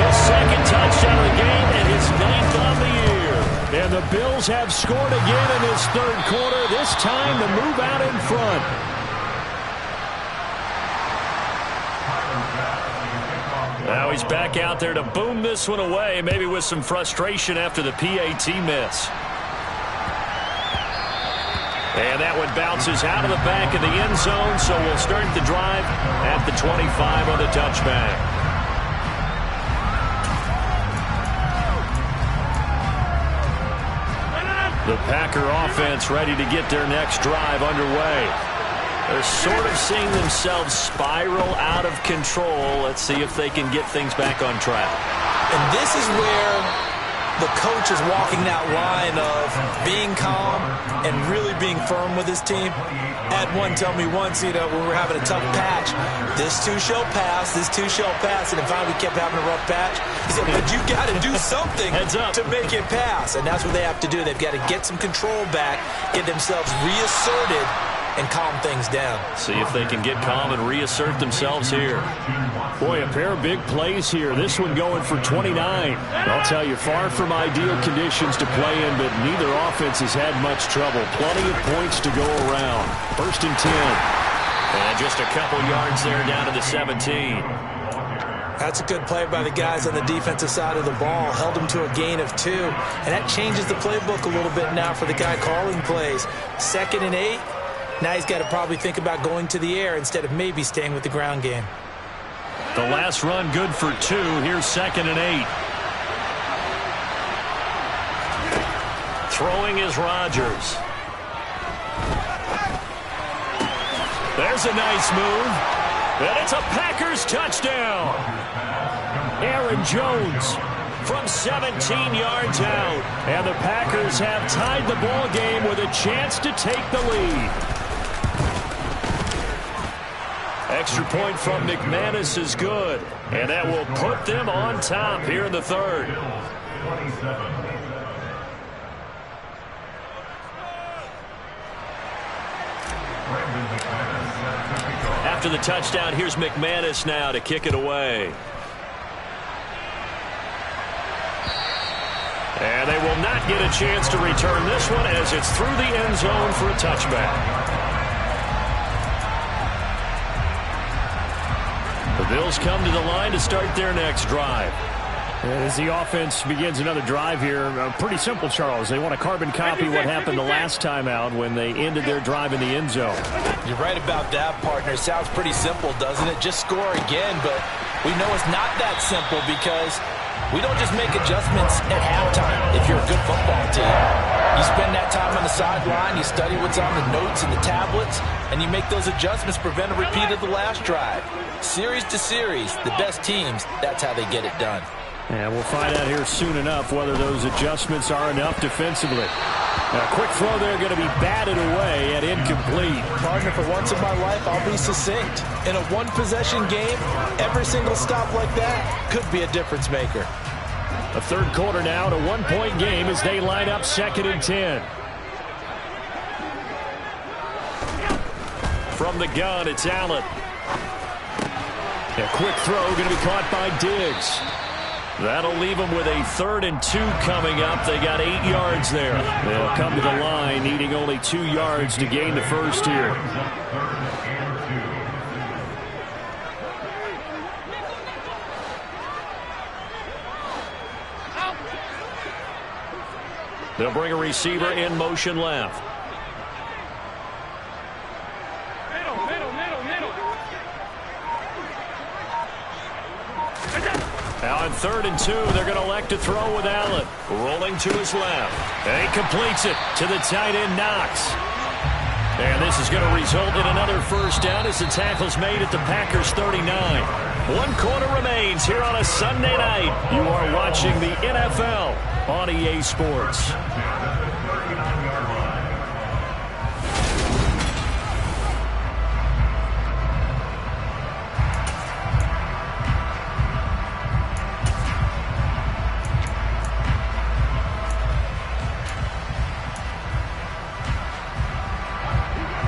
his second touchdown of the game and his 9th on the year. And the Bills have scored again in this third quarter, this time to move out in front. Now he's back out there to boom this one away, maybe with some frustration after the PAT miss. And that one bounces out of the back of the end zone, so we'll start the drive at the 25 on the touchback. The Packer offense ready to get their next drive underway. They're sort of seeing themselves spiral out of control. Let's see if they can get things back on track. And this is where the coach is walking that line of being calm and really being firm with his team. Had one tell me once, when we were having a tough patch, this too shall pass, this too shall pass. And finally we kept having a rough patch. He said, but you got to do something to make it pass. And that's what they have to do. They've got to get some control back, get themselves reasserted, and calm things down. See if they can get calm and reassert themselves here. Boy, a pair of big plays here. This one going for 29. I'll tell you, far from ideal conditions to play in, but neither offense has had much trouble. Plenty of points to go around. 1st and 10. And just a couple yards there down to the 17. That's a good play by the guys on the defensive side of the ball. Held them to a gain of 2. And that changes the playbook a little bit now for the guy calling plays. 2nd and 8. Now he's got to probably think about going to the air instead of maybe staying with the ground game. The last run good for 2. Here's 2nd and 8. Throwing is Rodgers. There's a nice move. And it's a Packers touchdown. Aaron Jones from 17 yards out. And the Packers have tied the ball game with a chance to take the lead. Extra point from McManus is good, and that will put them on top here in the third. After the touchdown, here's McManus now to kick it away. And they will not get a chance to return this one as it's through the end zone for a touchback. The Bills come to the line to start their next drive. As the offense begins another drive here, pretty simple, Charles. They want to carbon copy what happened the last time out when they ended their drive in the end zone. You're right about that, partner. Sounds pretty simple, doesn't it? Just score again, but we know it's not that simple because we don't just make adjustments at halftime if you're a good football team. You spend that time on the sideline, you study what's on the notes and the tablets, and you make those adjustments, prevent a repeat of the last drive. Series to series, the best teams, that's how they get it done. And we'll find out here soon enough whether those adjustments are enough defensively. A quick throw there going to be batted away and incomplete. Partner, for once in my life, I'll be succinct. In a one-possession game, every single stop like that could be a difference maker. A third quarter now, to 1-point game as they line up 2nd and 10. From the gun, it's Allen. A quick throw going to be caught by Diggs. That'll leave them with a 3rd and 2 coming up. They got 8 yards there. They'll come to the line needing only 2 yards to gain the first here. They'll bring a receiver in motion left. Now on 3rd and 2, they're going to elect to throw with Allen. Rolling to his left. And he completes it to the tight end, Knox. And this is going to result in another first down as the tackle's made at the Packers 39. 1 quarter remains here on a Sunday night. You are watching the NFL on EA Sports.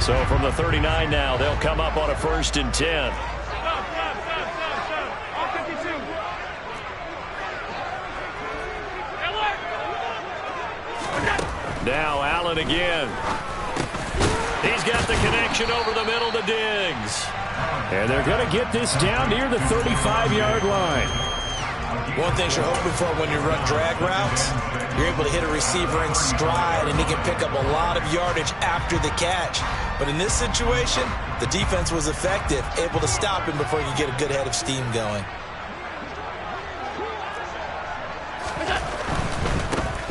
So from the 39 now, they'll come up on a 1st and 10. Now Allen again. He's got the connection over the middle to Diggs. And they're going to get this down near the 35-yard line. One thing you're hoping for when you run drag routes, you're able to hit a receiver in stride, and he can pick up a lot of yardage after the catch. But in this situation, the defense was effective, able to stop him before you get a good head of steam going.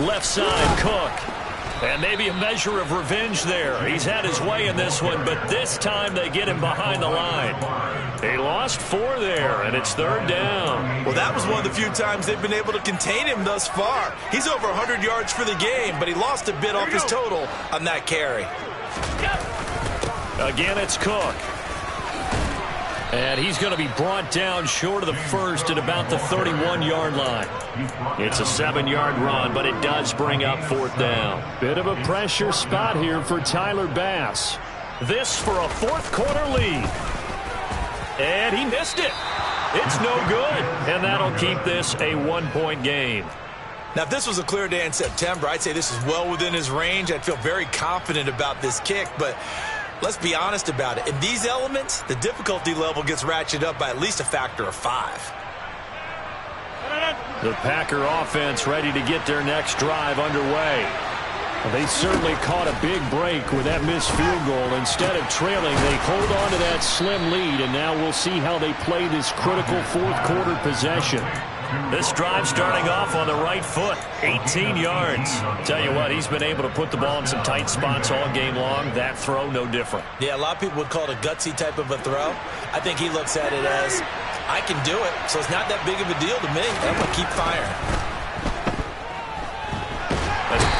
Left side, Cook. And maybe a measure of revenge there. He's had his way in this one, but this time they get him behind the line. They lost 4 there, and it's 3rd down. Well, that was one of the few times they've been able to contain him thus far. He's over 100 yards for the game, but he lost a bit off his total on that carry. Again, it's Cook. And he's going to be brought down short of the first at about the 31-yard line. It's a 7-yard run, but it does bring up 4th down. Bit of a pressure spot here for Tyler Bass. This for a 4th quarter lead. And he missed it. It's no good. And that'll keep this a 1-point game. Now, if this was a clear day in September, I'd say this is well within his range. I'd feel very confident about this kick, but let's be honest about it. In these elements, the difficulty level gets ratcheted up by at least a factor of 5. The Packer offense ready to get their next drive underway. Well, they certainly caught a big break with that missed field goal. Instead of trailing, they hold on to that slim lead, and now we'll see how they play this critical 4th quarter possession. This drive starting off on the right foot, 18 yards. Tell you what, he's been able to put the ball in some tight spots all game long. That throw, no different. Yeah, a lot of people would call it a gutsy type of a throw. I think he looks at it as, I can do it, so it's not that big of a deal to me. I'm going to keep firing.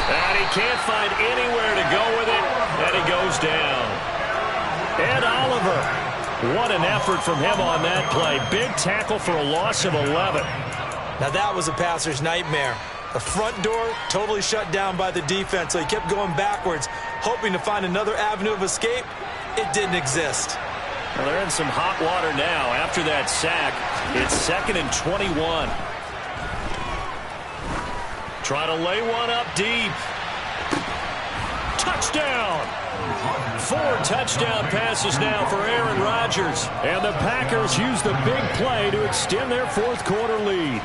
And he can't find anywhere to go with it, and he goes down. Ed Oliver, what an effort from him on that play. Big tackle for a loss of 11. Now that was a passer's nightmare. The front door totally shut down by the defense, so he kept going backwards, hoping to find another avenue of escape. It didn't exist. Well, they're in some hot water now after that sack. It's 2nd and 21. Try to lay one up deep. Touchdown! 4 touchdown passes now for Aaron Rodgers. And the Packers use the big play to extend their 4th quarter lead.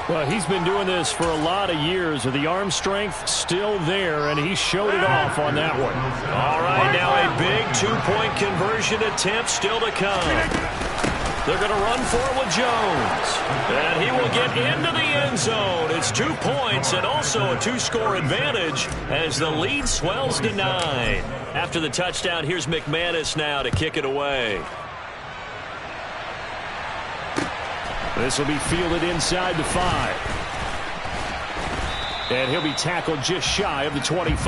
Well, he's been doing this for a lot of years, with the arm strength still there, and he showed it off on that one. All right, now a big 2-point conversion attempt still to come. They're going to run for it with Jones. And he will get into the end zone. It's 2 points and also a 2-score advantage as the lead swells to 9. After the touchdown, here's McManus now to kick it away. This will be fielded inside the 5. And he'll be tackled just shy of the 25.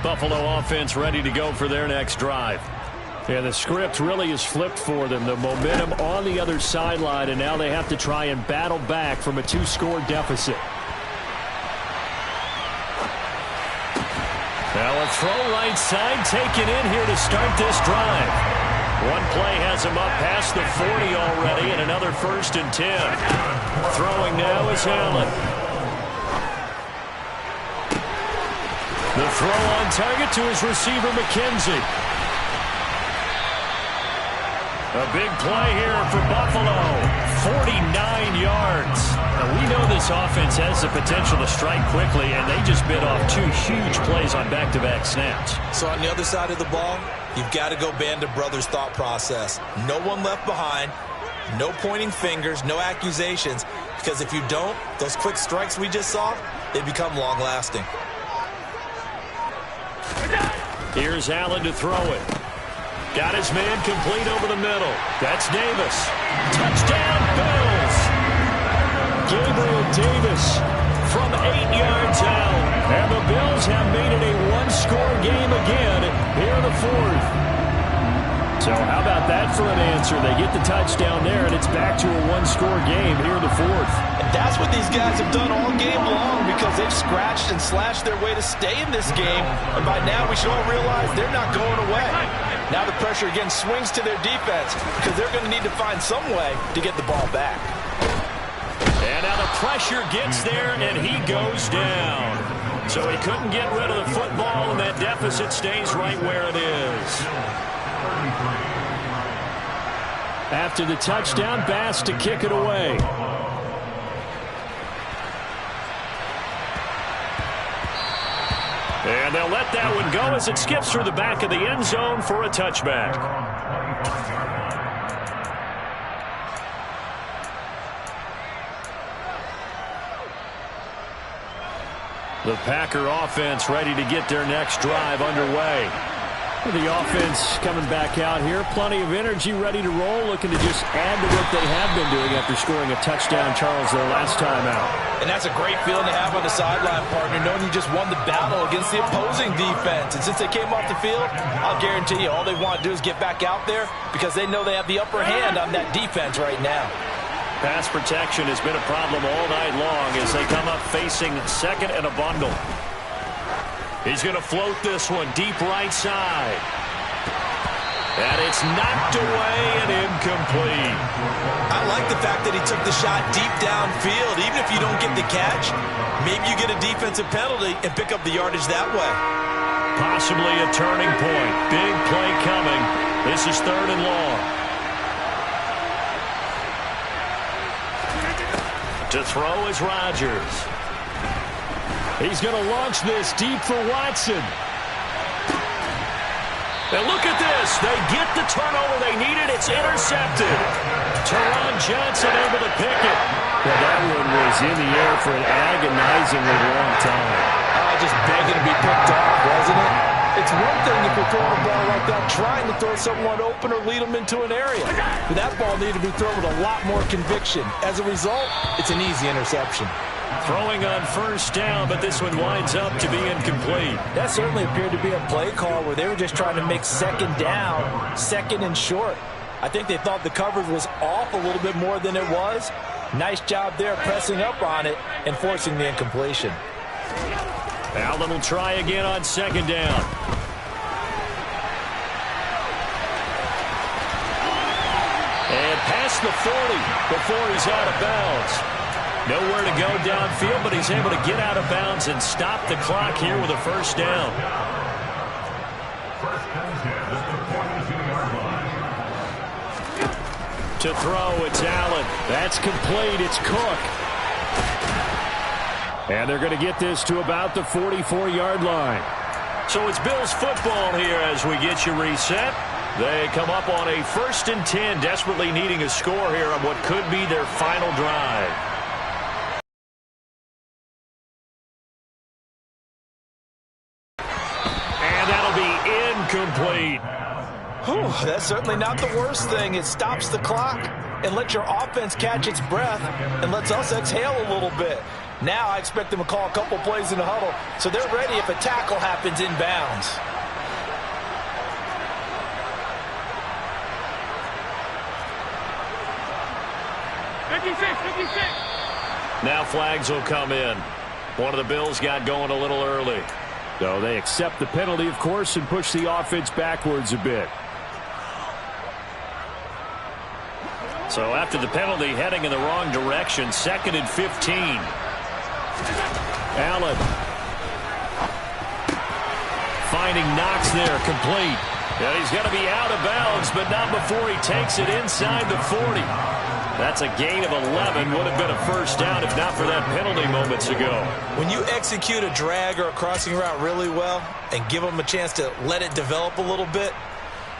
Buffalo offense ready to go for their next drive. And the script really is flipped for them. The momentum on the other sideline, and now they have to try and battle back from a 2-score deficit. Now a throw right side taken in here to start this drive. One play has him up past the 40 already, and another 1st and 10. Throwing now is Allen. The throw on target to his receiver, McKenzie. A big play here for Buffalo. 49 yards. Now, we know this offense has the potential to strike quickly, and they just bit off 2 huge plays on back-to-back snaps. So on the other side of the ball, you've got to go Band of Brothers thought process. No one left behind. No pointing fingers. No accusations. Because if you don't, those quick strikes we just saw, they become long-lasting. Here's Allen to throw it. Got his man complete over the middle. That's Davis. Touchdown, Bills. Gabriel Davis from 8 yards out. And the Bills have made it a So how about that for an answer? They get the touchdown there, and it's back to a one-score game here in the fourth. And that's what these guys have done all game long because they've scratched and slashed their way to stay in this game. And by now we should all realize they're not going away. Now the pressure again swings to their defense because they're going to need to find some way to get the ball back. And now the pressure gets there, and he goes down. So he couldn't get rid of the football, and that deficit stays right where it is. After the touchdown, Bass to kick it away. And they'll let that one go as it skips through the back of the end zone for a touchback. The Packer offense ready to get their next drive underway. The offense coming back out here. Plenty of energy, ready to roll, looking to just add to what they have been doing after scoring a touchdown, Charles, their last time out. And that's a great feeling to have on the sideline, partner, knowing you just won the battle against the opposing defense. And since they came off the field, I'll guarantee you all they want to do is get back out there because they know they have the upper hand on that defense right now. Pass protection has been a problem all night long as they come up facing second and a bundle. He's going to float this one deep right side. And it's knocked away and incomplete. I like the fact that he took the shot deep downfield. Even if you don't get the catch, maybe you get a defensive penalty and pick up the yardage that way. Possibly a turning point. Big play coming. This is 3rd and long. To throw is Rodgers. He's going to launch this deep for Watson. And look at this. They get the turnover they needed. It's intercepted. Teron Johnson able to pick it. Well, that one was in the air for an agonizingly long time. Just begging to be picked off, wasn't it? It's one thing if you're throwing a ball like that, trying to throw someone open or lead them into an area. But that ball needed to be thrown with a lot more conviction. As a result, it's an easy interception. Throwing on 1st down, but this one winds up to be incomplete. That certainly appeared to be a play call where they were just trying to make 2nd down, 2nd and short. I think they thought the coverage was off a little bit more than it was. Nice job there pressing up on it and forcing the incompletion. Allen will try again on 2nd down. And past the 40 before he's out of bounds. Nowhere to go downfield, but he's able to get out of bounds and stop the clock here with a 1st down. To throw, it's Allen. That's complete. It's Cook. And they're going to get this to about the 44-yard line. So it's Bills football here as we get you reset. They come up on a 1st and 10, desperately needing a score here on what could be their final drive. And that'll be incomplete. Whew, that's certainly not the worst thing. It stops the clock and lets your offense catch its breath and lets us exhale a little bit. Now I expect them to call a couple plays in the huddle so they're ready if a tackle happens inbounds. Now flags will come in. One of the Bills got going a little early. So they accept the penalty, of course, and push the offense backwards a bit. So after the penalty, heading in the wrong direction, 2nd and 15. Allen. Finding Knox there, complete. And he's going to be out of bounds, but not before he takes it inside the 40. That's a gain of 11. Would have been a 1st down if not for that penalty moments ago. When you execute a drag or a crossing route really well and give them a chance to let it develop a little bit,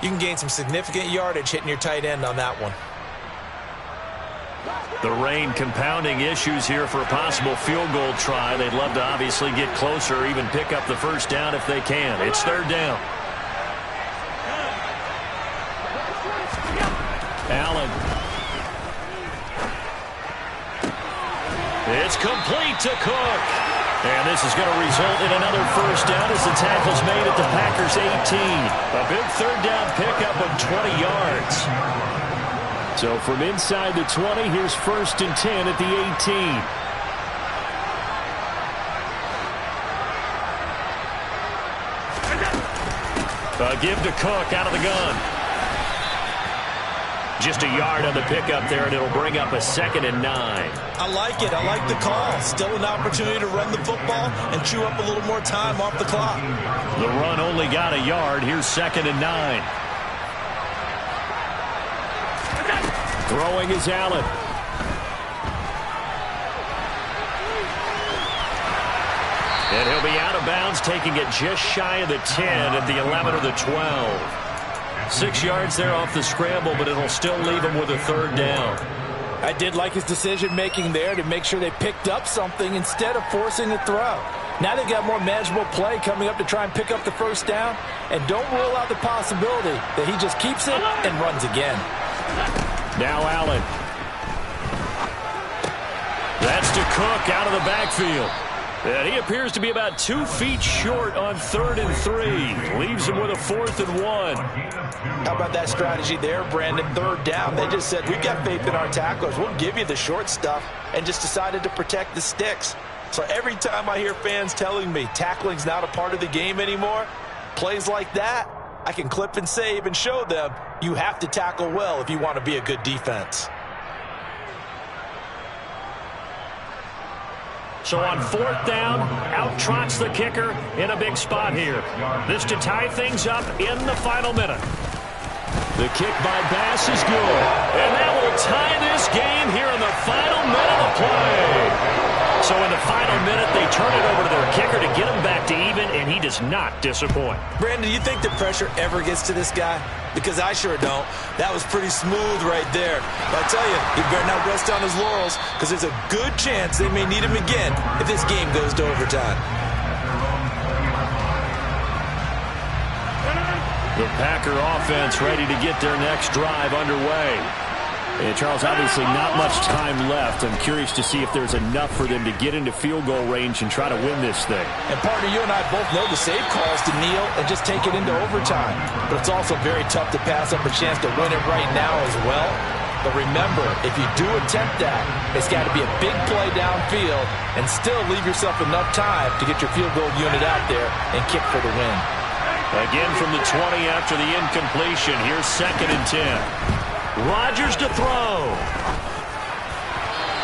you can gain some significant yardage hitting your tight end on that one. The rain compounding issues here for a possible field goal try. They'd love to obviously get closer or even pick up the 1st down if they can. It's 3rd down. Allen. It's complete to Cook. And this is going to result in another first down as the tackle's made at the Packers' 18. A big third down pickup of 20 yards. So from inside the 20, here's 1st and 10 at the 18. Give to Cook out of the gun. Just a yard on the pickup there, and it'll bring up a 2nd and 9. I like it. I like the call. Still an opportunity to run the football and chew up a little more time off the clock. The run only got a yard. Here's 2nd and 9. Throwing is Allen. And he'll be out of bounds, taking it just shy of the 10 at the 11 or the 12. 6 yards there off the scramble, but it'll still leave him with a 3rd down. I did like his decision-making there to make sure they picked up something instead of forcing a throw. Now they've got more manageable play coming up to try and pick up the 1st down, and don't rule out the possibility that he just keeps it and runs again. Now Allen. That's to Cook out of the backfield. And he appears to be about 2 feet short on 3rd and 3. Leaves him with a 4th and 1. How about that strategy there, Brandon? 3rd down. They just said, we've got faith in our tacklers. We'll give you the short stuff, and just decided to protect the sticks. So every time I hear fans telling me tackling's not a part of the game anymore, plays like that, I can clip and save and show them you have to tackle well if you want to be a good defense. So on 4th down, out trots the kicker in a big spot here. This to tie things up in the final minute. The kick by Bass is good. And that will tie this game here in the final minute of play. So in the final minute, they turn it over to their kicker to get him back to even, and he does not disappoint. Brandon, do you think the pressure ever gets to this guy? Because I sure don't. That was pretty smooth right there. But I tell you, he better not rest on his laurels, because there's a good chance they may need him again if this game goes to overtime. The Packer offense ready to get their next drive underway. And Charles, obviously not much time left. I'm curious to see if there's enough for them to get into field goal range and try to win this thing. And partner, you and I both know the save calls to kneel and just take it into overtime. But it's also very tough to pass up a chance to win it right now as well. But remember, if you do attempt that, it's got to be a big play downfield and still leave yourself enough time to get your field goal unit out there and kick for the win. Again from the 20 after the incompletion. Here's 2nd and 10. Rodgers to throw.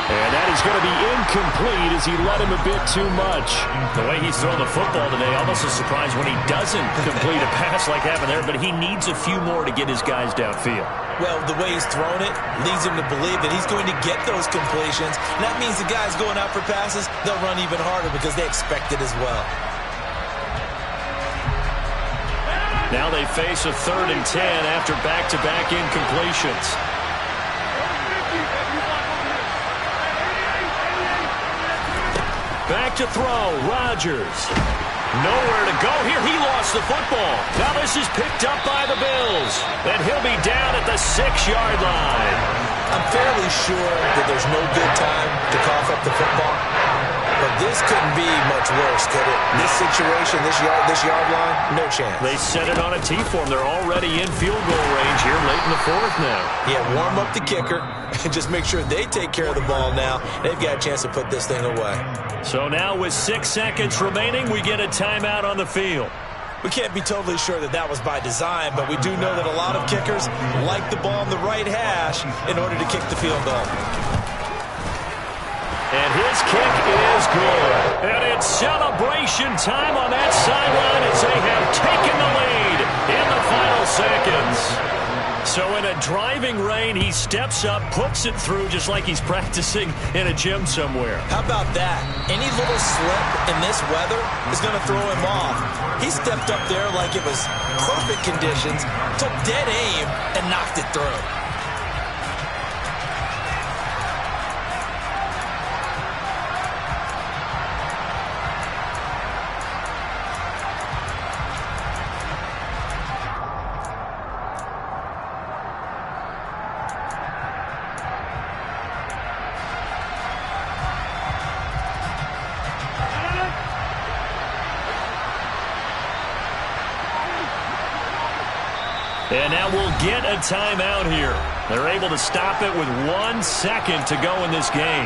And that is going to be incomplete as he let him a bit too much. The way he's throwing the football today, almost a surprise when he doesn't complete a pass like happened there, but he needs a few more to get his guys downfield. Well, the way he's thrown it leads him to believe that he's going to get those completions. And that means the guys going out for passes, they'll run even harder because they expect it as well. Now they face a 3rd and 10 after back-to-back incompletions. Back to throw, Rodgers. Nowhere to go here. He lost the football. Now this is picked up by the Bills. And he'll be down at the 6-yard line. I'm fairly sure that there's no good time to cough up the football. But this couldn't be much worse, could it? This situation, this yard line, no chance. They set it on a T-form. They're already in field goal range here late in the 4th now. Yeah, warm up the kicker and just make sure they take care of the ball now. They've got a chance to put this thing away. So now with 6 seconds remaining, we get a timeout on the field. We can't be totally sure that that was by design, but we do know that a lot of kickers like the ball on the right hash in order to kick the field goal. And his kick is good. And it's celebration time on that sideline as they have taken the lead in the final seconds. So in a driving rain, he steps up, puts it through just like he's practicing in a gym somewhere. How about that? Any little slip in this weather is going to throw him off. He stepped up there like it was perfect conditions, took dead aim, and knocked it through. And now we'll get a timeout here. They're able to stop it with 1 second to go in this game.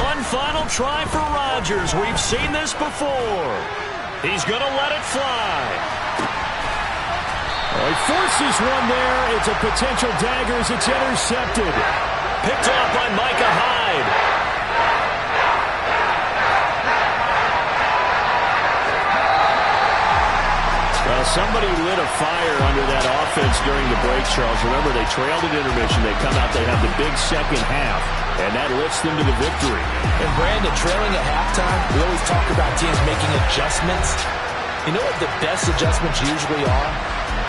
One final try for Rodgers. We've seen this before. He's going to let it fly. He forces one there. It's a potential dagger as it's intercepted. Picked off by Micah Hyde. Well, somebody lit a fire under that offense during the break, Charles. Remember, they trailed at intermission. They come out, they have the big second half, and that lifts them to the victory. And Brandon, trailing at halftime, we always talk about teams making adjustments. You know what the best adjustments usually are?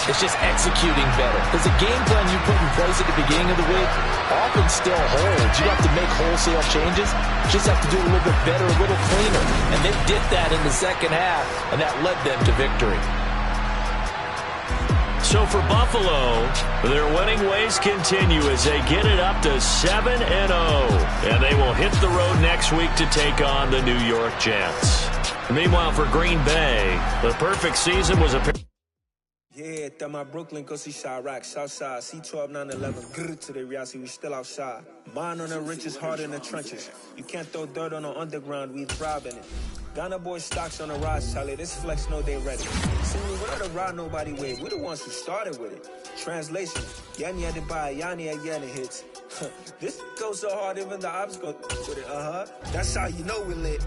It's just executing better. Because the game plan you put in place at the beginning of the week often still holds. You don't have to make wholesale changes. You just have to do it a little bit better, a little cleaner. And they did that in the second half, and that led them to victory. So for Buffalo, their winning ways continue as they get it up to 7-0. And they will hit the road next week to take on the New York Jets. Meanwhile, for Green Bay, the perfect season was a... Yeah, that my Brooklyn, go see Chirac, Southside, C12, 911, grr to the reality, we still outside. Mine on the richest, heart in the trenches. You can't throw dirt on the underground, we thrive in it. Ghana boys stocks on the rise, Charlie, this flex know they ready. See, we're not a ride nobody with, we're the ones who started with it. Translation, Yanni had to buy, Yanni had Yanni hits. This goes so hard, even the ops go with it, That's how you know we lit.